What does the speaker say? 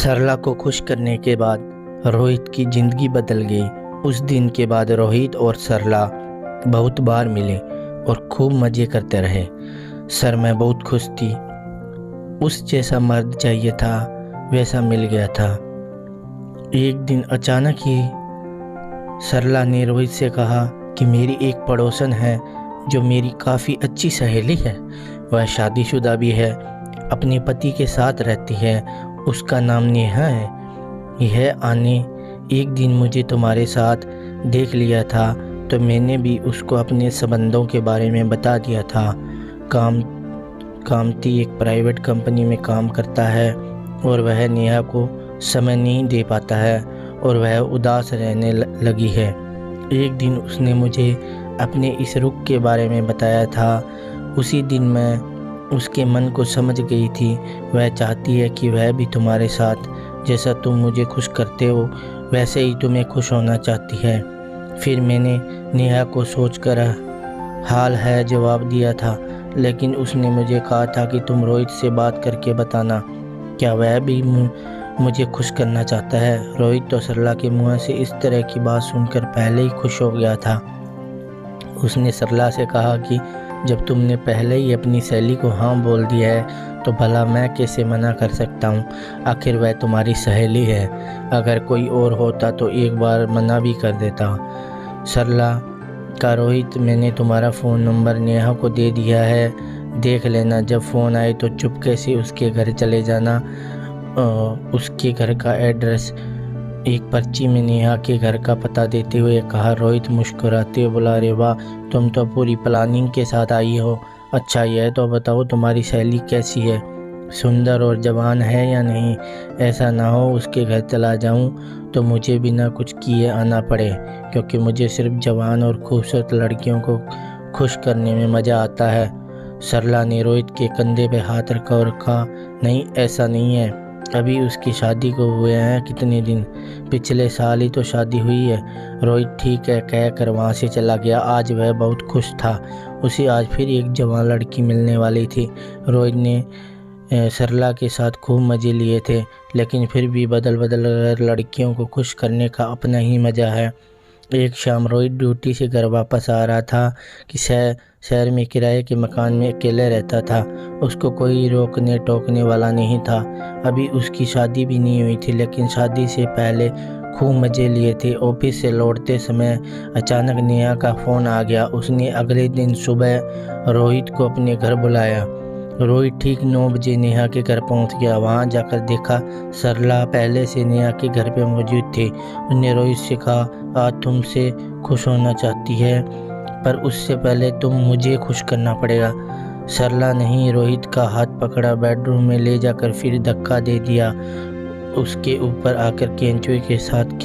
सरला को खुश करने के बाद रोहित की ज़िंदगी बदल गई। उस दिन के बाद रोहित और सरला बहुत बार मिले और खूब मज़े करते रहे। सर मैं बहुत खुश थी। उस जैसा मर्द चाहिए था वैसा मिल गया था। एक दिन अचानक ही सरला ने रोहित से कहा कि मेरी एक पड़ोसन है जो मेरी काफ़ी अच्छी सहेली है। वह शादीशुदा भी है, अपने पति के साथ रहती है। उसका नाम नेहा है। यह आने एक दिन मुझे तुम्हारे साथ देख लिया था तो मैंने भी उसको अपने संबंधों के बारे में बता दिया था। कामती एक प्राइवेट कंपनी में काम करता है और वह नेहा को समय नहीं दे पाता है और वह उदास रहने लगी है। एक दिन उसने मुझे अपने इस रुख के बारे में बताया था। उसी दिन मैं उसके मन को समझ गई थी। वह चाहती है कि वह भी तुम्हारे साथ जैसा तुम मुझे खुश करते हो वैसे ही तुम्हें खुश होना चाहती है। फिर मैंने नेहा को सोचकर हाल है जवाब दिया था, लेकिन उसने मुझे कहा था कि तुम रोहित से बात करके बताना, क्या वह भी मुझे खुश करना चाहता है। रोहित तो सरला के मुँह से इस तरह की बात सुनकर पहले ही खुश हो गया था। उसने सरला से कहा कि जब तुमने पहले ही अपनी सहेली को हाँ बोल दिया है तो भला मैं कैसे मना कर सकता हूँ। आखिर वह तुम्हारी सहेली है। अगर कोई और होता तो एक बार मना भी कर देता। सरला का रोहित मैंने तुम्हारा फ़ोन नंबर नेहा को दे दिया है, देख लेना। जब फ़ोन आए तो चुपके से उसके घर चले जाना। उसके घर का एड्रेस एक पर्ची में नेहा के घर का पता देते हुए कहा। रोहित मुस्कुराते हुए बोला, अरे वाह, तुम तो पूरी प्लानिंग के साथ आई हो। अच्छा यह तो बताओ तुम्हारी सहेली कैसी है, सुंदर और जवान है या नहीं। ऐसा ना हो उसके घर चला जाऊं तो मुझे बिना कुछ किए आना पड़े, क्योंकि मुझे सिर्फ जवान और खूबसूरत लड़कियों को खुश करने में मज़ा आता है। सरला ने रोहित के कंधे पे हाथ रखा और कहा, नहीं ऐसा नहीं है, अभी उसकी शादी को हुए हैं कितने दिन, पिछले साल ही तो शादी हुई है। रोहित ठीक है कहकर वहाँ से चला गया। आज वह बहुत खुश था। उसे आज फिर एक जवान लड़की मिलने वाली थी। रोहित ने सरला के साथ खूब मज़े लिए थे, लेकिन फिर भी बदल लड़कियों को खुश करने का अपना ही मज़ा है। एक शाम रोहित ड्यूटी से घर वापस आ रहा था कि शहर में किराए के मकान में अकेले रहता था। उसको कोई रोकने टोकने वाला नहीं था। अभी उसकी शादी भी नहीं हुई थी, लेकिन शादी से पहले खूब मज़े लिए थे। ऑफिस से लौटते समय अचानक नेहा का फ़ोन आ गया। उसने अगले दिन सुबह रोहित को अपने घर बुलाया। रोहित ठीक 9 बजे नेहा के घर पहुंच गया। वहां जाकर देखा सरला पहले से नेहा के घर पे मौजूद थी। उसने रोहित से कहा, आज तुमसे खुश होना चाहती है, पर उससे पहले तुम मुझे खुश करना पड़ेगा। सरला नहीं रोहित का हाथ पकड़ा, बेडरूम में ले जाकर फिर धक्का दे दिया। उसके ऊपर आकर केंचुए के साथ